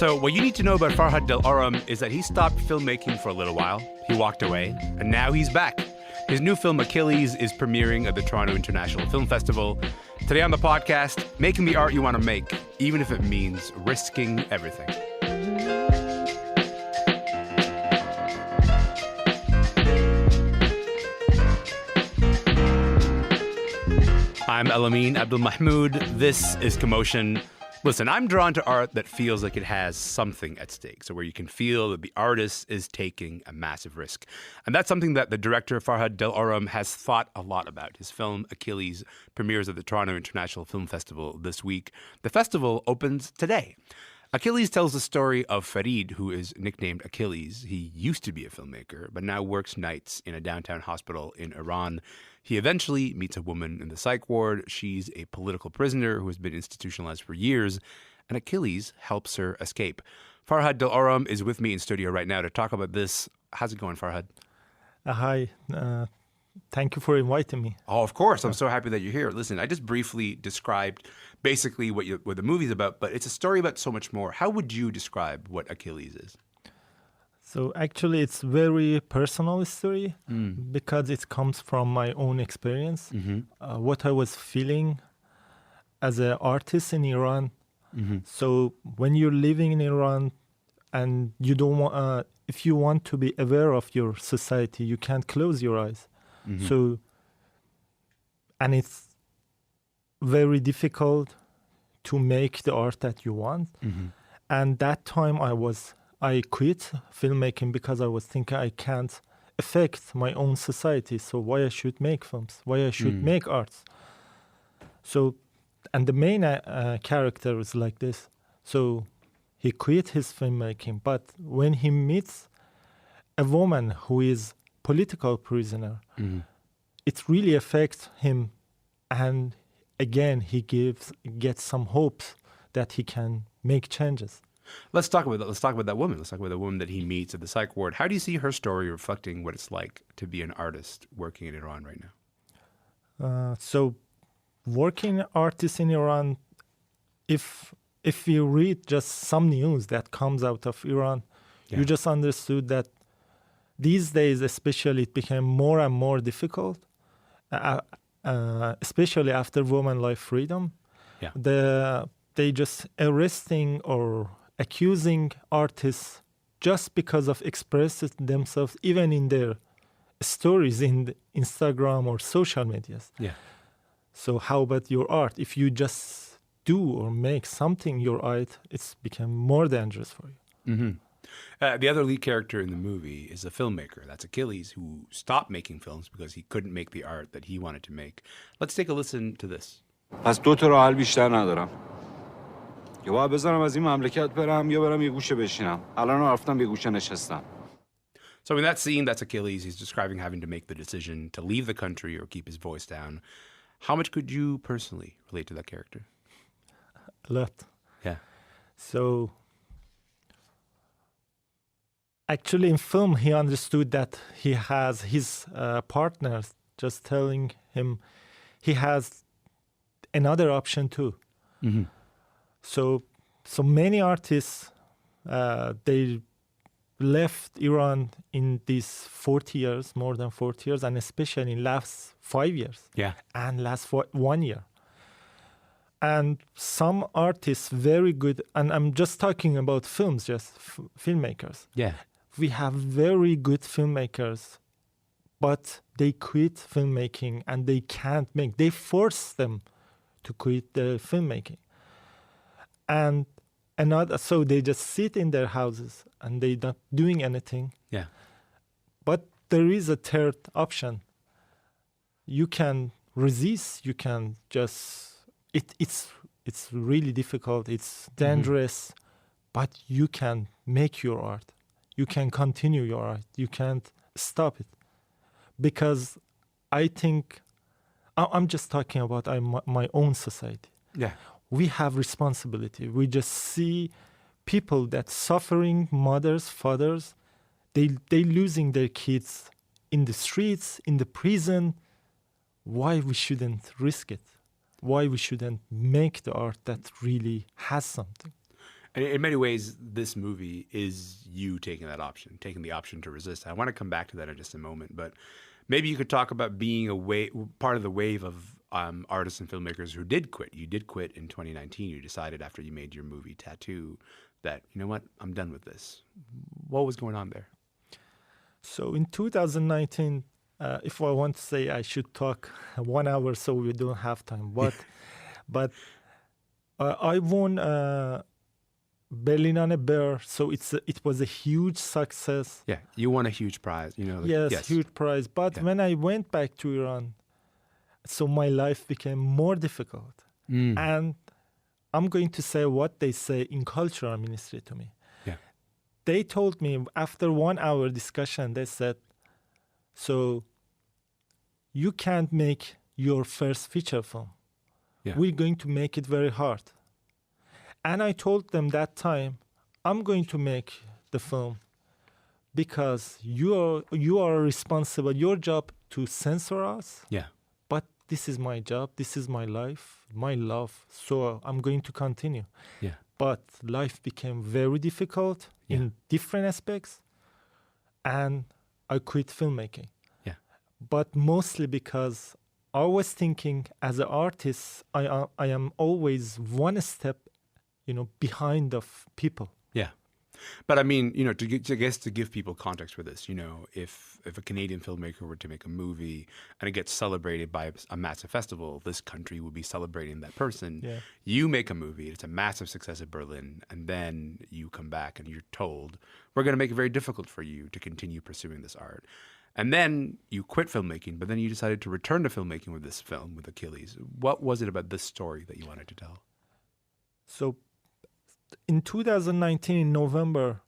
So what you need to know about Farhad Delaram is that he stopped filmmaking for a little while. He walked away, and now he's back. His new film, Achilles, is premiering at the Toronto International Film Festival. Today on the podcast, making the art you want to make, even if it means risking everything. I'm Elamin Abdelmahmoud. This is Commotion. Listen, I'm drawn to art that feels like it has something at stake, so where you can feel that the artist is taking a massive risk. And that's something that the director, Farhad Delaram, has thought a lot about. His film, Achilles, premieres at the Toronto International Film Festival this week. The festival opens today. Achilles tells the story of Farid, who is nicknamed Achilles. He used to be a filmmaker, but now works nights in a downtown hospital in Iran. He eventually meets a woman in the psych ward. She's a political prisoner who has been institutionalized for years, and Achilles helps her escape. Farhad Delaram is with me in studio right now to talk about this. How's it going, Farhad? Hi. Thank you for inviting me. Oh, of course. I'm so happy that you're here. Listen, I just briefly described basically what the movie's about, but it's a story about so much more. How would you describe what Achilles is? So actually, it's very personal story because it comes from my own experience. What I was feeling as an artist in Iran. So when you're living in Iran and you don't want, if you want to be aware of your society, you can't close your eyes. So, and it's very difficult to make the art that you want. And that time I quit filmmaking because I was thinking I can't affect my own society. So why I should make films? Why I should make arts? So, and the main character is like this. So he quit his filmmaking, but when he meets a woman who is political prisoner, it really affects him, and again he gets some hopes that he can make changes. Let's talk about that. Let's talk about that woman. Let's talk about the woman that he meets at the psych ward. How do you see her story reflecting what it's like to be an artist working in Iran right now? So, working artist in Iran, if you read just some news that comes out of Iran, you just understood that these days, especially, it became more and more difficult, especially after women life freedom. They just arresting or accusing artists just because of expressing themselves, even in their stories in Instagram or social medias. So how about your art? If you just do or make something your art, it's become more dangerous for you. The other lead character in the movie is a filmmaker. That's Achilles, who stopped making films because he couldn't make the art that he wanted to make. Let's take a listen to this. پس دو تا راه حل بیشتر ندارم. یا باید بزنم از این مملکت برم یا برم یه گوشه بشینم. الان رفتم یه گوشه نشستم. So in that scene, that's Achilles. He's describing having to make the decision to leave the country or keep his voice down. How much could you personally relate to that character? A lot. Yeah. So, actually, in film, he understood that he has his partners just telling him he has another option too. So many artists, they left Iran in these 40 years, more than 40 years, and especially in last 5 years. And last 1 year. And some artists very good, and I'm just talking about films, just filmmakers. We have very good filmmakers, but they quit filmmaking and they can't make. They force them to quit the filmmaking. And so they just sit in their houses and they're not doing anything. But there is a third option. You can resist. You can just. It's really difficult. It's dangerous, but you can make your art. You can continue your art. You can't stop it. Because I think, I'm just talking about my own society. We have responsibility. We just see people that suffering, mothers, fathers, they losing their kids in the streets, in the prison. Why we shouldn't risk it? Why we shouldn't make the art that really has something? And in many ways, this movie is you taking that option, taking the option to resist. I want to come back to that in just a moment, but maybe you could talk about being part of the wave of artists and filmmakers who did quit. You did quit in 2019. You decided after you made your movie Tattoo that, you know what, I'm done with this. What was going on there? So in 2019, if I want to say, I should talk 1 hour, so we don't have time. But I won Berlinale Bear, so it was a huge success. Yeah, you won a huge prize. Yes, huge prize. But when I went back to Iran, so my life became more difficult. And I'm going to say what they say in cultural ministry to me. Yeah. They told me after 1 hour discussion, they said, so you can't make your first feature film. Yeah. We're going to make it very hard. And I told them that time, I'm going to make the film because you are responsible, your job to censor us. Yeah. But this is my job, this is my life, my love, so I'm going to continue. Yeah. But life became very difficult in different aspects, and I quit filmmaking. Yeah. But mostly because I was thinking, as an artist, I am always one step, behind of people. Yeah. But I mean, to give people context for this, if a Canadian filmmaker were to make a movie and it gets celebrated by a massive festival, this country would be celebrating that person. Yeah. You make a movie, it's a massive success at Berlin, and then you come back and you're told, we're going to make it very difficult for you to continue pursuing this art. And then you quit filmmaking, but then you decided to return to filmmaking with this film, with Achilles. What was it about this story that you wanted to tell? So in 2019, in November,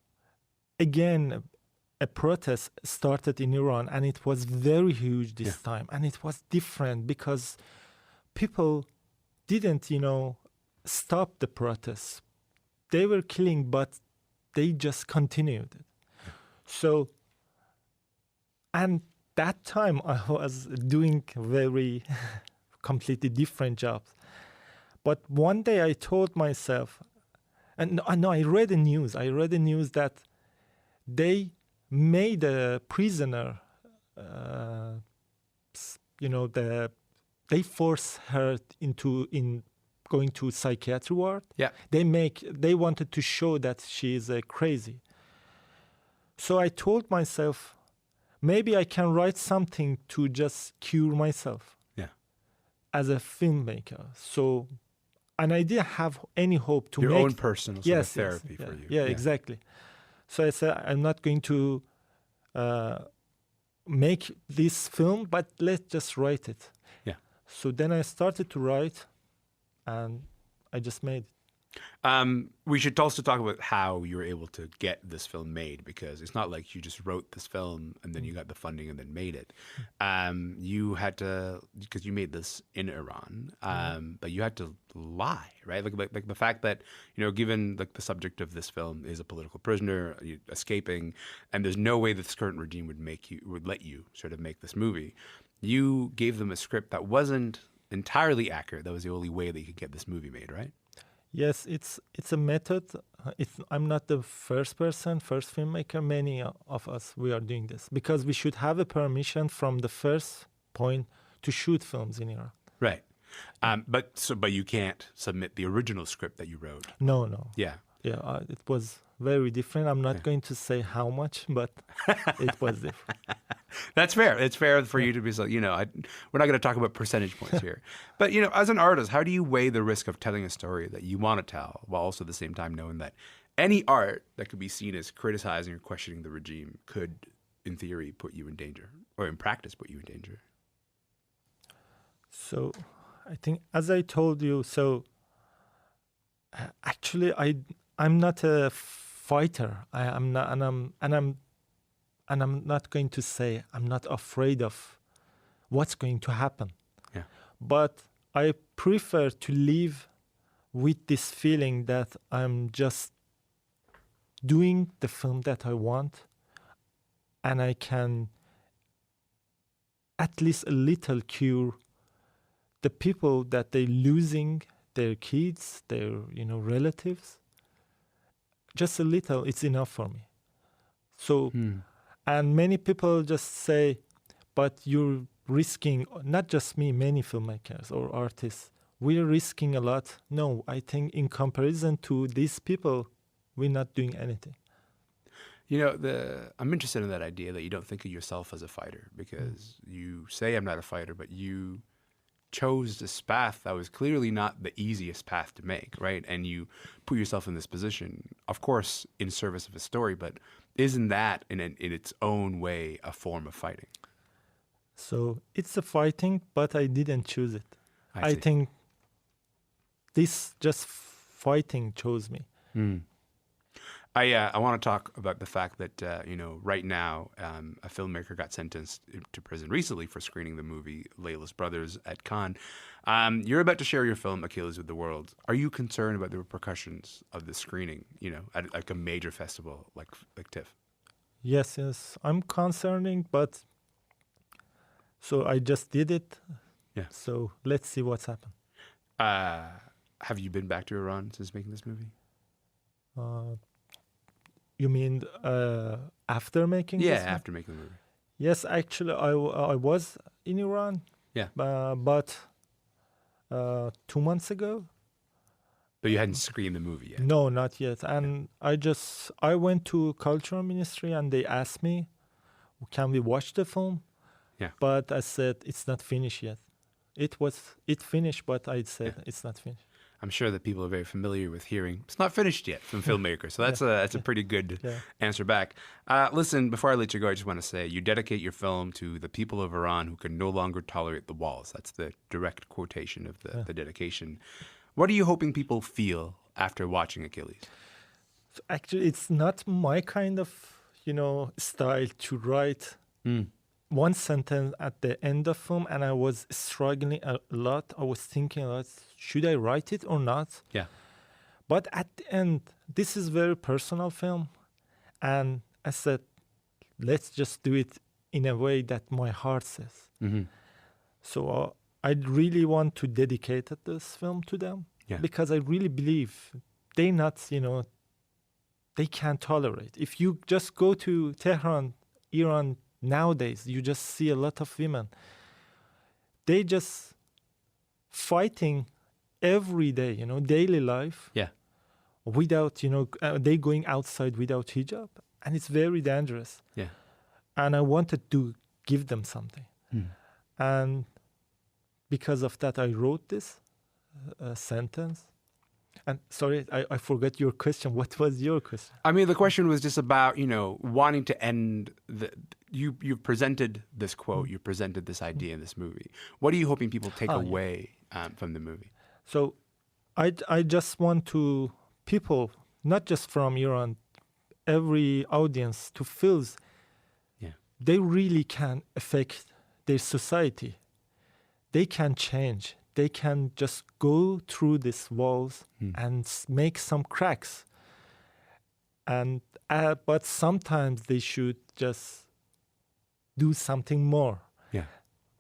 again, a protest started in Iran, and it was very huge this time. And it was different because people didn't, stop the protests. They were killing, but they just continued it. So, and that time I was doing very completely different jobs. But one day I told myself, and I read the news. I read the news that they made a prisoner, they forced her in going to psychiatry ward. Yeah. They wanted to show that she is crazy. So I told myself, maybe I can write something to just cure myself. Yeah. As a filmmaker. So, and I didn't have any hope to your make own personal sort of therapy for you. Yeah, exactly. So I said, I'm not going to make this film, but let's just write it. Yeah. So then I started to write, and I just made it. We should also talk about how you were able to get this film made, because it's not like you just wrote this film and then you got the funding and then made it. You had to, because you made this in Iran, but you had to lie, right? Like the fact that, given like the subject of this film is a political prisoner escaping, and there's no way that this current regime would let you sort of make this movie. You gave them a script that wasn't entirely accurate. That was the only way that you could get this movie made, right? Yes, it's a method. I'm not the first filmmaker. Many of us, we are doing this because we should have a permission from the first point to shoot films in Iran. Right. But you can't submit the original script that you wrote. No. Yeah. Yeah, it was very different. I'm not going to say how much, but it was different. That's fair. It's fair for you to be so, we're not going to talk about percentage points here. But, as an artist, how do you weigh the risk of telling a story that you want to tell while also at the same time knowing that any art that could be seen as criticizing or questioning the regime could, in theory, put you in danger, or in practice put you in danger? So I think, as I told you, actually I'm not a fighter. I'm not, and I'm not going to say I'm not afraid of what's going to happen. Yeah. But I prefer to live with this feeling that I'm just doing the film that I want, and I can at least a little cure the people that they're losing their kids, their relatives. just a little, it's enough for me. So, and many people just say, but you're risking, not just me, many filmmakers or artists, we're risking a lot. No, I think in comparison to these people, we're not doing anything. You know, I'm interested in that idea that you don't think of yourself as a fighter, because you say I'm not a fighter, but you chose this path that was clearly not the easiest path to make, right? And you put yourself in this position, of course, in service of a story, but isn't that in its own way a form of fighting? So it's a fighting, but I didn't choose it. I see. think this just fighting chose me. I want to talk about the fact that, right now, a filmmaker got sentenced to prison recently for screening the movie Layla's Brothers at Cannes. You're about to share your film Achilles with the world. Are you concerned about the repercussions of the screening, at like a major festival like TIFF? Yes, I'm concerning, but so I just did it. Yeah. So let's see what's happened. Have you been back to Iran since making this movie? You mean after making Yeah, this movie? after making the movie. Yes, actually, I was in Iran. Yeah. But 2 months ago. But you hadn't screened the movie yet. No, not yet. And I went to cultural ministry and they asked me, can we watch the film? Yeah. But I said, it's not finished yet. It finished, but I said it's not finished. I'm sure that people are very familiar with hearing it's not finished yet from filmmakers. So that's a pretty good answer back. Listen, before I let you go, I just want to say you dedicate your film to the people of Iran who can no longer tolerate the walls. That's the direct quotation of the dedication. What are you hoping people feel after watching Achilles? So actually, it's not my kind of, style to write one sentence at the end of film, and I was struggling a lot. I was thinking a lot, should I write it or not? Yeah. But at the end, this is very personal film, and I said, let's just do it in a way that my heart says. Mm-hmm. So I really want to dedicate this film to them because I really believe they can't tolerate. If you just go to Tehran, Iran, nowadays, you just see a lot of women. They just fighting every day, daily life. Yeah. Without, they going outside without hijab. And it's very dangerous. Yeah. And I wanted to give them something. And because of that, I wrote this sentence. And sorry, I forgot your question. What was your question? I mean, the question was just about, wanting to end you've presented this quote, you presented this idea in this movie. What are you hoping people take away from the movie? So I just want people, not just from Iran, every audience to feel they really can affect their society. They can change. They can just go through these walls and make some cracks. And but sometimes they should just do something more. Yeah.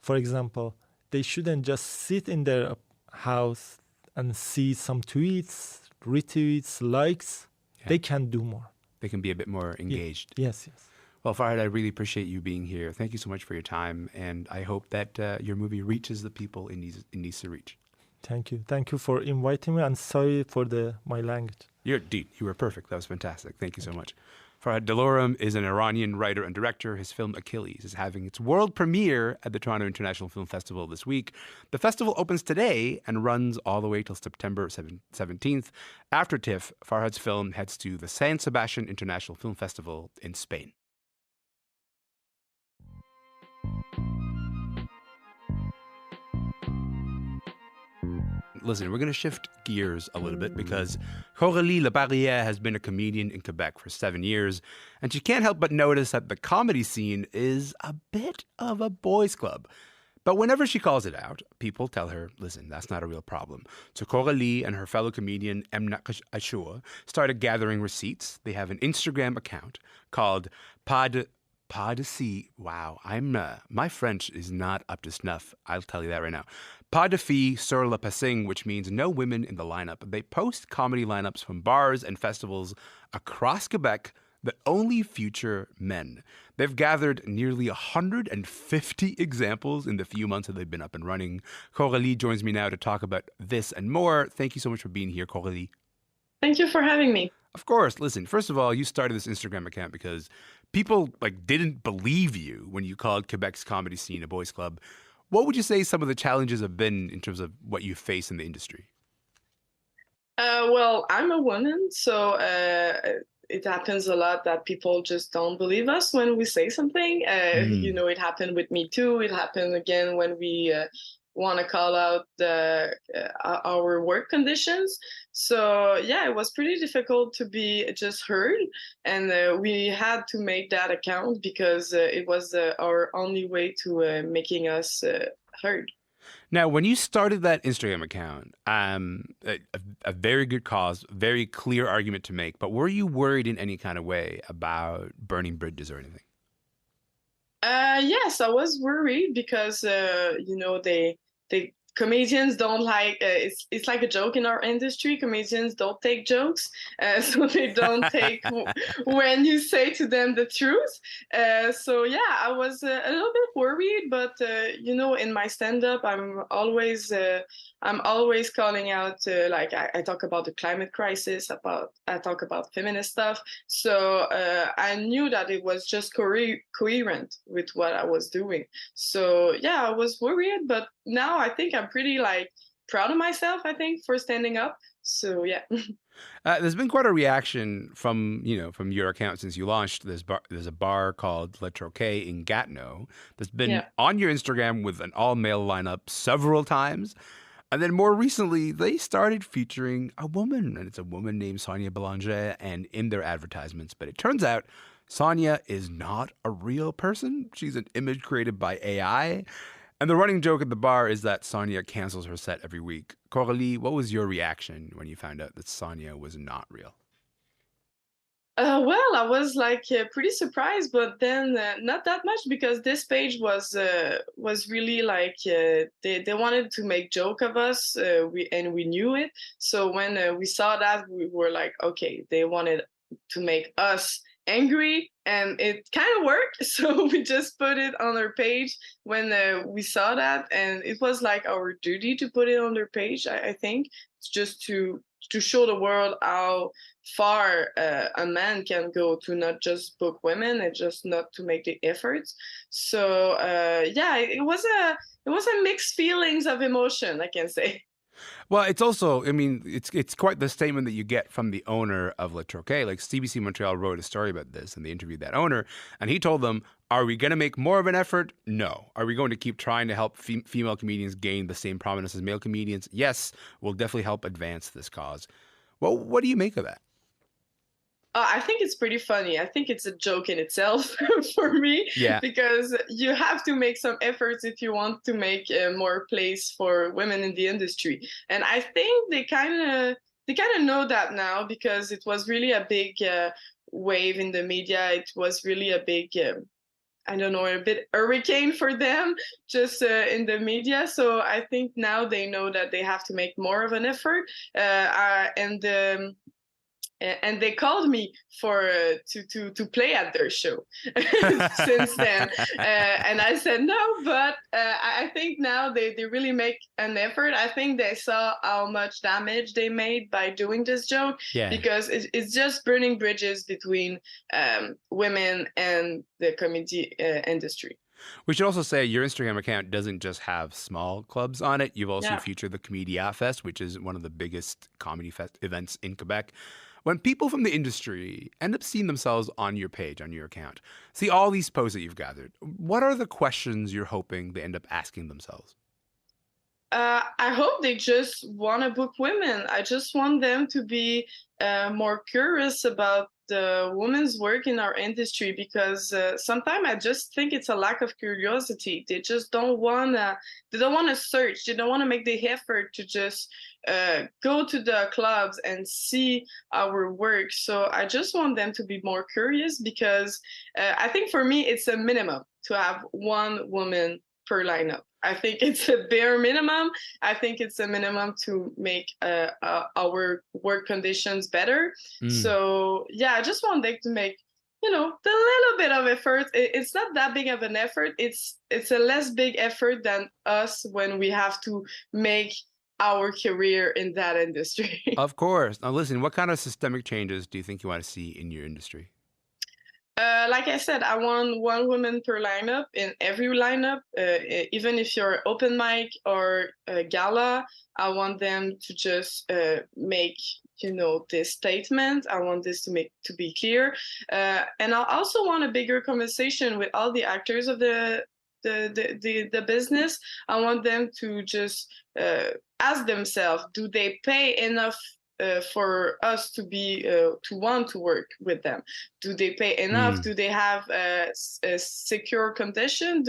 For example, they shouldn't just sit in their house and see some tweets, retweets, likes. Yeah. They can do more. They can be a bit more engaged. Yes. Well, Farhad, I really appreciate you being here. Thank you so much for your time, and I hope that your movie reaches the people it needs to reach. Thank you. Thank you for inviting me, and sorry for my language. You were perfect. That was fantastic. Thank you so much. Farhad Delaram is an Iranian writer and director. His film Achilles is having its world premiere at the Toronto International Film Festival this week. The festival opens today and runs all the way till September 17th. After TIFF, Farhad's film heads to the San Sebastian International Film Festival in Spain. Listen, we're going to shift gears a little bit because Coralie LaPerrière has been a comedian in Quebec for 7 years, and she can't help but notice that the comedy scene is a bit of a boys' club. But whenever she calls it out, people tell her, listen, that's not a real problem. So Coralie and her fellow comedian Emna Ashur started gathering receipts. They have an Instagram account called Pas de Si. Wow, my French is not up to snuff. I'll tell you that right now. Pas de filles sur le passing, which means no women in the lineup. They post comedy lineups from bars and festivals across Quebec that only feature men. They've gathered nearly 150 examples in the few months that they've been up and running. Coralie joins me now to talk about this and more. Thank you so much for being here, Coralie. Thank you for having me. Of course. Listen, first of all, you started this Instagram account because people didn't believe you when you called Quebec's comedy scene a boys' club. What would you say some of the challenges have been in terms of what you face in the industry? Well, I'm a woman, so it happens a lot that people just don't believe us when we say something. It happened with me too. It happened again when we want to call out our work conditions. So yeah, it was pretty difficult to be just heard, and we had to make that account because it was our only way to making us heard. Now, when you started that Instagram account, a very good cause, very clear argument to make, but were you worried in any kind of way about burning bridges or anything? Yes, I was worried because they comedians don't like it's like a joke in our industry. Comedians don't take jokes, so they don't take when you say to them the truth. So yeah, I was a little bit worried, but in my stand-up, I'm always calling out. I talk about the climate crisis, I talk about feminist stuff. So I knew that it was just coherent with what I was doing. So yeah, I was worried, but now I think I'm pretty proud of myself, I think, for standing up. So yeah. There's been quite a reaction from your account since you launched. There's a bar called Le Troquet in Gatineau that's been on your Instagram with an all-male lineup several times. And then more recently, they started featuring a woman, and it's a woman named Sonia Belanger, and in their advertisements. But it turns out Sonia is not a real person. She's an image created by AI. And the running joke at the bar is that Sonia cancels her set every week. Coralie, what was your reaction when you found out that Sonia was not real? Well, I was pretty surprised, but then not that much because this page was really they wanted to make joke of us, we knew it. So when we saw that, we were like, okay, they wanted to make us angry, and it kind of worked. So we just put it on our page when we saw that, and it was like our duty to put it on their page. I think it's just to show the world how far a man can go to not just book women and just not to make the efforts. So yeah, it was a mixed feelings of emotion, I can say. Well, it's also, it's quite the statement that you get from the owner of Le Troquet. Like CBC Montreal wrote a story about this, and they interviewed that owner, and he told them, are we going to make more of an effort? No. Are we going to keep trying to help female comedians gain the same prominence as male comedians? Yes, we'll definitely help advance this cause. Well, what do you make of that? I think it's pretty funny. I think it's a joke in itself for me, because you have to make some efforts if you want to make more place for women in the industry. And I think they kind of know that now, because it was really a big wave in the media. It was really a big, a bit hurricane for them just in the media. So I think now they know that they have to make more of an effort. And they called me for to play at their show since then, and I said no. But I think now they really make an effort. I think they saw how much damage they made by doing this joke, because it's just burning bridges between women and the comedy industry. We should also say your Instagram account doesn't just have small clubs on it. You've also featured the Comédia Fest, which is one of the biggest comedy events in Quebec. When people from the industry end up seeing themselves on your page, on your account, see all these posts that you've gathered, what are the questions you're hoping they end up asking themselves? I hope they just want to book women. I just want them to be more curious about the women's work in our industry, because sometimes I just think it's a lack of curiosity. They just don't want to search. They don't want to make the effort to just go to the clubs and see our work. So I just want them to be more curious, because I think for me it's a minimum to have one woman per lineup. I think it's a bare minimum. I think it's a minimum to make our work conditions better. So yeah, I just want them to make, the little bit of effort. It's not that big of an effort. It's a less big effort than us when we have to make our career in that industry. Of course. Now listen, what kind of systemic changes do you think you want to see in your industry? Like I said, I want one woman per lineup in every lineup. Even if you're open mic or gala, I want them to just make this statement. I want this to be clear, and I also want a bigger conversation with all the actors of the business. I want them to just ask themselves: do they pay enough for us to be to want to work with them? Do they pay enough? Do they have a secure condition?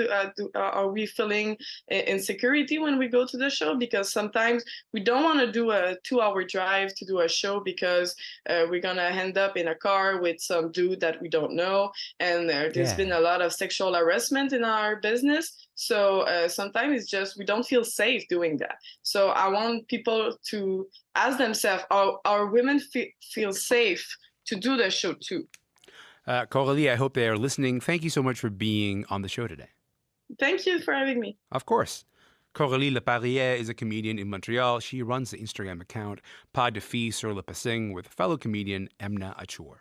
Are we feeling insecurity when we go to the show? Because sometimes we don't want to do a 2-hour drive to do a show because we're gonna end up in a car with some dude that we don't know, and there's been a lot of sexual harassment in our business. So sometimes it's just we don't feel safe doing that. So I want people to ask themselves, are women feel safe to do the show too? Coralie, I hope they are listening. Thank you so much for being on the show today. Thank you for having me. Of course. Coralie LaPerrière is a comedian in Montreal. She runs the Instagram account Pas de Filles sur le Passing with fellow comedian Emna Achour.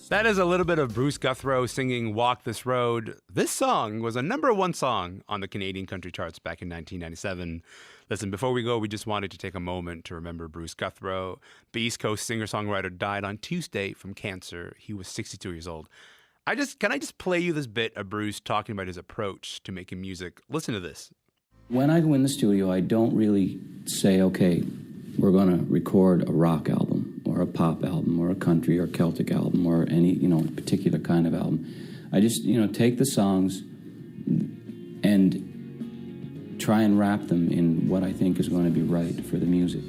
That is a little bit of Bruce Guthrow singing Walk This Road. This song was a #1 song on the Canadian country charts back in 1997. Listen, before we go, we just wanted to take a moment to remember Bruce Guthrow. The East Coast singer-songwriter died on Tuesday from cancer. He was 62 years old. Can I just play you this bit of Bruce talking about his approach to making music? Listen to this. When I go in the studio, I don't really say, okay, we're going to record a rock album or a pop album or a country or Celtic album or any, particular kind of album. I just, take the songs and try and wrap them in what I think is going to be right for the music.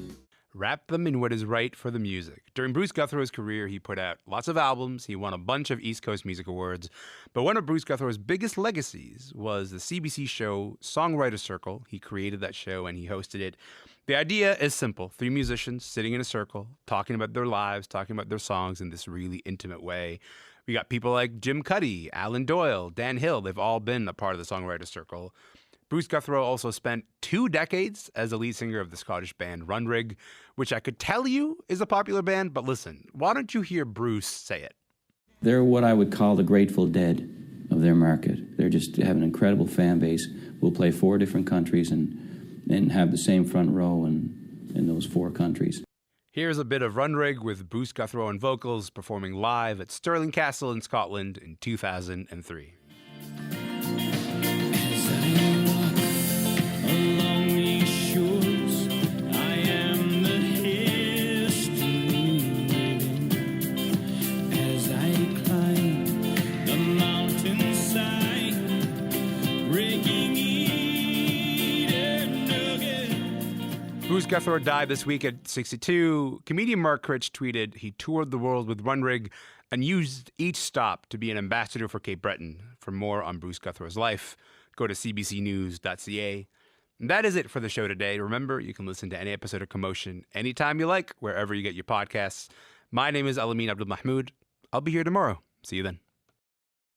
Wrap them in what is right for the music. During Bruce Guthrow's career, he put out lots of albums. He won a bunch of East Coast Music Awards. But one of Bruce Guthrow's biggest legacies was the CBC show Songwriter Circle. He created that show and he hosted it. The idea is simple. 3 musicians sitting in a circle, talking about their lives, talking about their songs in this really intimate way. We got people like Jim Cuddy, Alan Doyle, Dan Hill. They've all been a part of the Songwriter Circle. Bruce Guthrow also spent 2 decades as the lead singer of the Scottish band Runrig, which I could tell you is a popular band, but listen, why don't you hear Bruce say it? They're what I would call the Grateful Dead of their market. They just have an incredible fan base. We'll play 4 different countries and have the same front row in those 4 countries. Here's a bit of Runrig with Bruce Guthrow on vocals performing live at Stirling Castle in Scotland in 2003. Bruce Guthrow died this week at 62. Comedian Mark Critch tweeted he toured the world with Runrig and used each stop to be an ambassador for Cape Breton. For more on Bruce Guthrow's life, go to cbcnews.ca. And that is it for the show today. Remember, you can listen to any episode of Commotion anytime you like, wherever you get your podcasts. My name is Elamin Abdelmahmoud. I'll be here tomorrow. See you then.